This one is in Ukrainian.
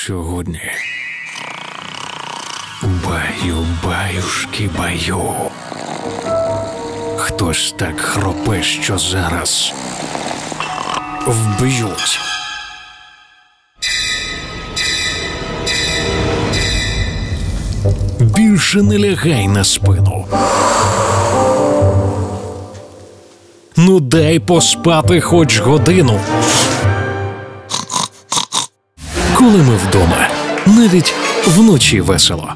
сьогодні. Баю-баюшки-баю. Хтось так хропе, що зараз вб'ють. Більше не лягай на спину. Ну дай поспати хоч годину. Коли ми вдома, навіть вночі весело.